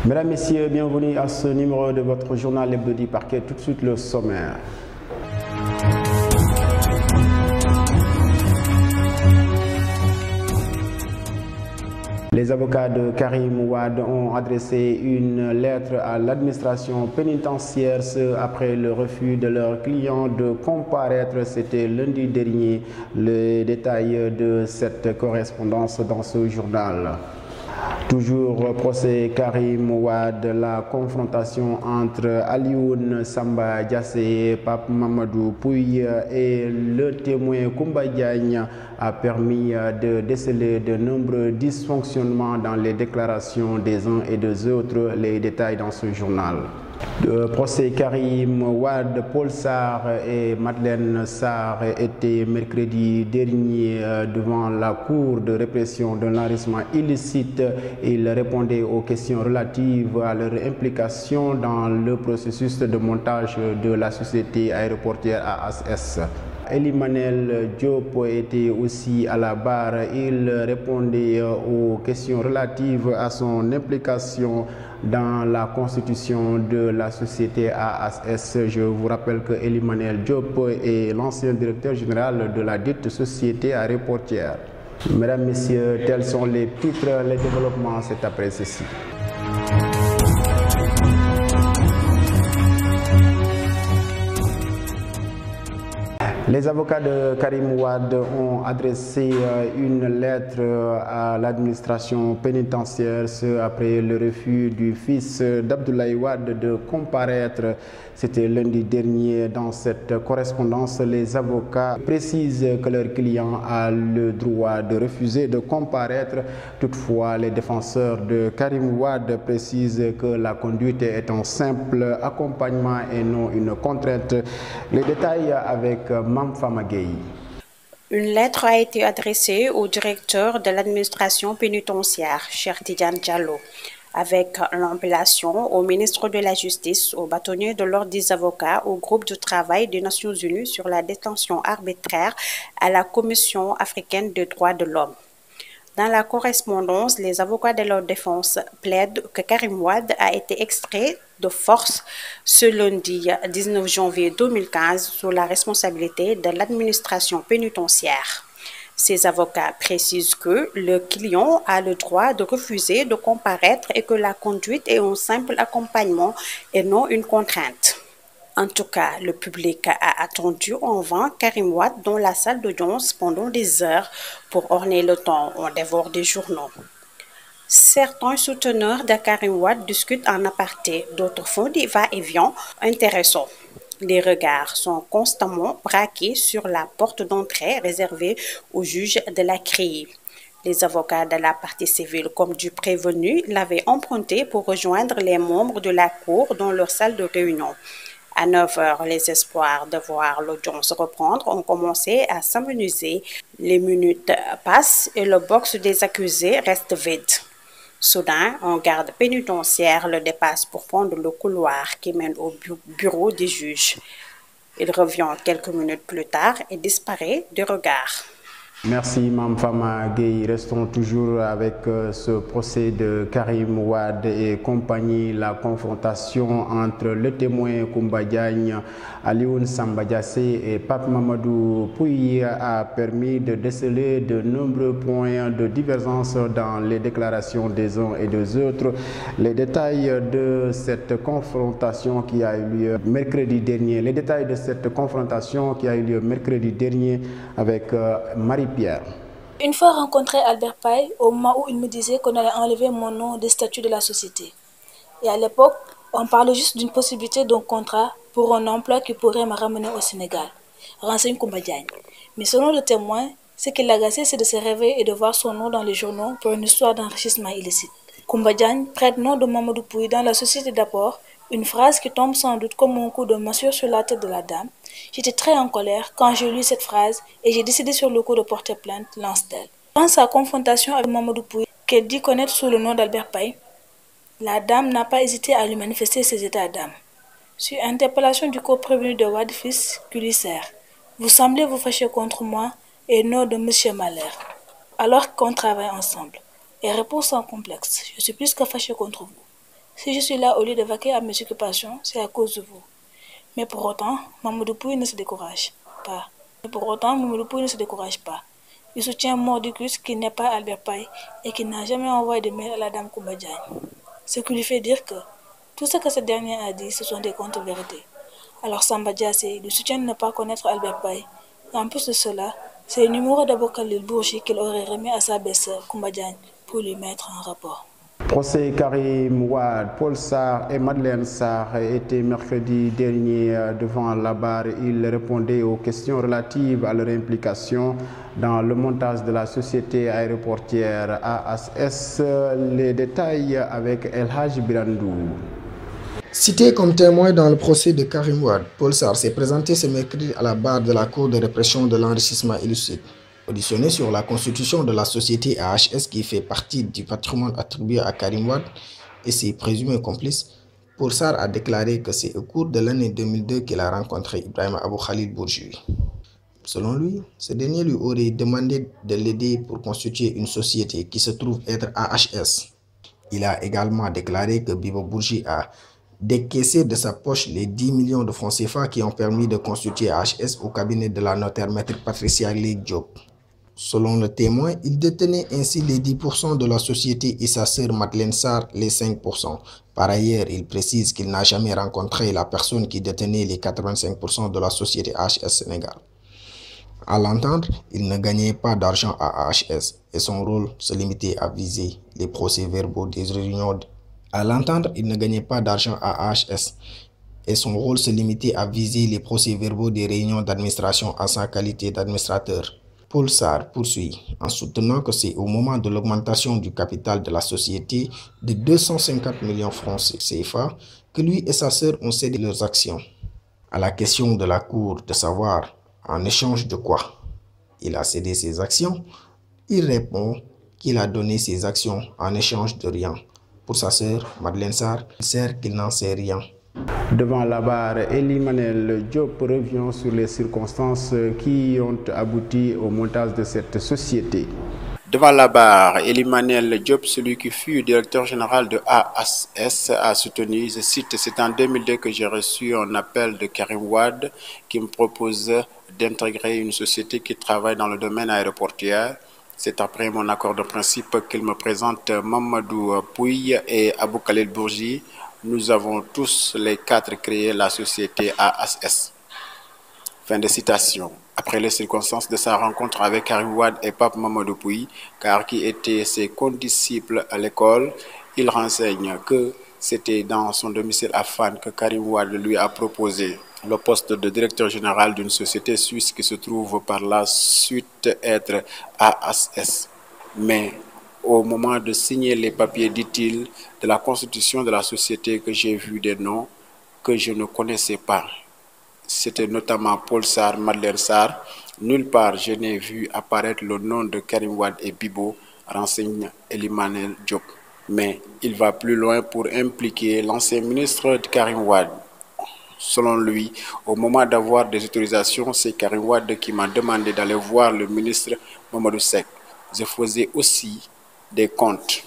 Mesdames, Messieurs, bienvenue à ce numéro de votre journal Hebdo du Parquet. Tout de suite le sommaire. Les avocats de Karim Wade ont adressé une lettre à l'administration pénitentiaire après le refus de leur client de comparaître. C'était lundi dernier. Le détail de cette correspondance dans ce journal. Toujours procès Karim Wade, la confrontation entre Alioune Samba Diassé et Pape Mamadou Pouye et le témoin Koumba Diagne a permis de déceler de nombreux dysfonctionnements dans les déclarations des uns et des autres. Les détails dans ce journal. Le procès Karim Wade, Paul Sarr et Madeleine Sarr était mercredi dernier devant la Cour de répression de l'enrichissement illicite. Ils répondaient aux questions relatives à leur implication dans le processus de montage de la société aéroportuaire AAS. Elimanel Diop était aussi à la barre. Il répondait aux questions relatives à son implication dans la constitution de la société AAS. Je vous rappelle que Elimanel Diop est l'ancien directeur général de la dite société aéroportuaire. Mesdames, Messieurs, tels sont les titres, les développements, c'est après ceci. Les avocats de Karim Wade ont adressé une lettre à l'administration pénitentiaire après le refus du fils d'Abdoulaye Wade de comparaître. C'était lundi dernier. Dans cette correspondance, les avocats précisent que leur client a le droit de refuser de comparaître. Toutefois, les défenseurs de Karim Wade précisent que la conduite est un simple accompagnement et non une contrainte. Les détails avec Mam Fama Gueye. Une lettre a été adressée au directeur de l'administration pénitentiaire, Cheikh Tidiane Diallo, avec l'appellation au ministre de la Justice, au bâtonnier de l'Ordre des avocats, au groupe de travail des Nations Unies sur la détention arbitraire, à la Commission africaine des droits de l'homme. Dans la correspondance, les avocats de leur défense plaident que Karim Wade a été extrait de force ce lundi 19 janvier 2015 sous la responsabilité de l'administration pénitentiaire. Ces avocats précisent que le client a le droit de refuser de comparaître et que la conduite est un simple accompagnement et non une contrainte. En tout cas, le public a attendu en vain Karim Wade dans la salle d'audience pendant des heures pour orner le temps en dévore des journaux. Certains souteneurs de Karim Wade discutent en aparté, d'autres font des va-et-vient intéressants. Les regards sont constamment braqués sur la porte d'entrée réservée aux juges de la CRI. Les avocats de la partie civile comme du prévenu l'avaient emprunté pour rejoindre les membres de la cour dans leur salle de réunion. À 9 heures, les espoirs de voir l'audience reprendre ont commencé à s'amenuiser. Les minutes passent et le box des accusés reste vide. Soudain, un garde pénitentiaire le dépasse pour prendre le couloir qui mène au bureau des juges. Il revient quelques minutes plus tard et disparaît des regards. Merci Mam Fama Gueye. Restons toujours avec ce procès de Karim Wade et compagnie. La confrontation entre le témoin Koumba Diagne, Alioune Samba Diassé et Pape Mamadou Pouye a permis de déceler de nombreux points de divergence dans les déclarations des uns et des autres. Les détails de cette confrontation qui a eu lieu mercredi dernier. Les détails de cette confrontation qui a eu lieu mercredi dernier avec Marie-Pierre. Une fois rencontré Albert Paye, au moment où il me disait qu'on allait enlever mon nom des statuts de la société. Et à l'époque, on parlait juste d'une possibilité d'un contrat pour un emploi qui pourrait me ramener au Sénégal, renseigne Koumba Diagne. Mais selon le témoin, ce qui l'agaçait, c'est de se réveiller et de voir son nom dans les journaux pour une histoire d'enrichissement illicite. Koumba Diagne prête nom de Mamadou Pouye dans la société d'apport, une phrase qui tombe sans doute comme un coup de massue sur la tête de la dame. J'étais très en colère quand j'ai lu cette phrase et j'ai décidé sur le coup de porter plainte, lance-t-elle. Dans sa confrontation avec Mamadou Pouye, qu'elle dit connaître sous le nom d'Albert Paye, la dame n'a pas hésité à lui manifester ses états d'âme. Sur interpellation du co-prévenu de Wade fils, qui lui sert, vous semblez vous fâcher contre moi et non de M. Mahler, alors qu'on travaille ensemble. Et répond sans complexe, je suis plus que fâché contre vous. Si je suis là au lieu de vaquer à mes occupations, c'est à cause de vous. Mais pour autant, Mamadou Pouye ne se décourage pas. Il soutient Mordicus qui n'est pas Albert Paye et qui n'a jamais envoyé de mail à la dame Koumba Diagne. Ce qui lui fait dire que tout ce que ce dernier a dit, ce sont des contre-vérités. Alors Samba Diassé lui soutient de ne pas connaître Albert Paye. Et en plus de cela, c'est le numéro d'Abou Khalil Bourgi qu'il aurait remis à sa belle-sœur Koumba Diagne pour lui mettre en rapport. Procès Karim Wade, Paul Sarr et Madeleine Sarr était mercredi dernier devant la barre. Ils répondaient aux questions relatives à leur implication dans le montage de la société aéroportière AAS. Les détails avec El Hadj Birandou. Cité comme témoin dans le procès de Karim Wade, Paul Sarr s'est présenté ce mercredi à la barre de la Cour de répression de l'enrichissement illicite. Auditionné sur la constitution de la société AHS qui fait partie du patrimoine attribué à Karim Wade et ses présumés complices, Paul Sarr a déclaré que c'est au cours de l'année 2002 qu'il a rencontré Ibrahima Abou Khalil Bourgi. Selon lui, ce dernier lui aurait demandé de l'aider pour constituer une société qui se trouve être AHS. Il a également déclaré que Bibo Bourgi a décaissé de sa poche les 10 millions de francs CFA qui ont permis de constituer AHS au cabinet de la notaire maître Patricia Lee Diop. Selon le témoin, il détenait ainsi les 10% de la société et sa sœur Madeleine Sarr les 5%. Par ailleurs, il précise qu'il n'a jamais rencontré la personne qui détenait les 85% de la société AHS Sénégal. À l'entendre, il ne gagnait pas d'argent à AHS et son rôle se limitait à viser les procès-verbaux des réunions. Des réunions d'administration à sa qualité d'administrateur. Paul Sarr poursuit en soutenant que c'est au moment de l'augmentation du capital de la société de 250 millions de francs CFA que lui et sa sœur ont cédé leurs actions. À la question de la Cour de savoir en échange de quoi il a cédé ses actions, il répond qu'il a donné ses actions en échange de rien. Pour sa sœur, Madeleine Sarr, il sert qu'il n'en sait rien. Devant la barre, Elie Manel Diop revient sur les circonstances qui ont abouti au montage de cette société. Devant la barre, Elie Manel Diop, celui qui fut directeur général de AAS, a soutenu, je cite, « C'est en 2002 que j'ai reçu un appel de Karim Wade qui me propose d'intégrer une société qui travaille dans le domaine aéroportuaire. C'est après mon accord de principe qu'il me présente Mamadou Pouye et Abou Khalil Bourgi. Nous avons tous les quatre créé la société AAS. » Fin de citation. Après les circonstances de sa rencontre avec Karim Wade et Pape Mamadou Pouye, car qui étaient ses condisciples à l'école, il renseigne que c'était dans son domicile à Fann que Karim Wade lui a proposé le poste de directeur général d'une société suisse qui se trouve par la suite être AAS. Mais au moment de signer les papiers, dit-il, de la constitution de la société, que j'ai vu des noms que je ne connaissais pas. C'était notamment Paul Sarr, Madeleine Sarr. Nulle part je n'ai vu apparaître le nom de Karim Wade et Bibo, renseigne Elie Manel Diop. Mais il va plus loin pour impliquer l'ancien ministre de Karim Wade. Selon lui, au moment d'avoir des autorisations, c'est Karim Wade qui m'a demandé d'aller voir le ministre Mamadou Seck. Je faisais aussi des comptes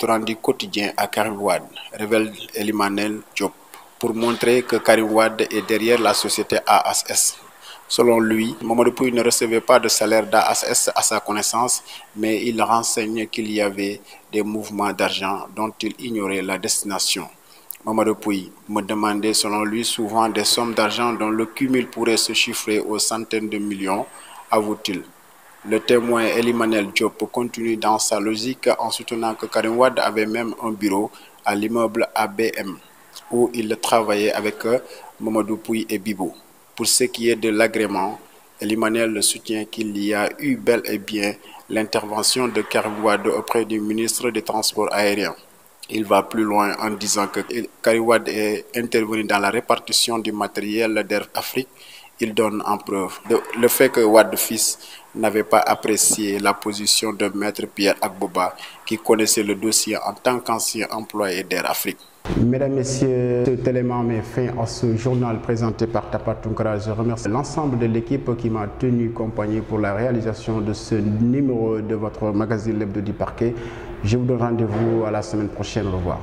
rendus quotidiens à Karim Wade, révèle Elie Manel Diop, pour montrer que Karim Wade est derrière la société AAS. Selon lui, Mamadou Pouye ne recevait pas de salaire d'AAS à sa connaissance, mais il renseigne qu'il y avait des mouvements d'argent dont il ignorait la destination. Mamadou Pouye me demandait selon lui souvent des sommes d'argent dont le cumul pourrait se chiffrer aux centaines de millions, avoue-t-il. Le témoin Elie Manel Diop continue dans sa logique en soutenant que Karim Wade avait même un bureau à l'immeuble ABM où il travaillait avec Mamadou Pouye et Bibo. Pour ce qui est de l'agrément, Elie Manel soutient qu'il y a eu bel et bien l'intervention de Karim Wade auprès du ministre des Transports aériens. Il va plus loin en disant que Karim Wade est intervenu dans la répartition du matériel d'Air Afrique. Il donne en preuve le fait que Wade fils n'avait pas apprécié la position de Maître Pierre Agboba, qui connaissait le dossier en tant qu'ancien employé d'Air Afrique. Mesdames, Messieurs, ce élément met fin à ce journal présenté par Tapa Tunkara. Je remercie l'ensemble de l'équipe qui m'a tenu compagnie pour la réalisation de ce numéro de votre magazine L'Hebdo du Parquet. Je vous donne rendez-vous à la semaine prochaine. Au revoir.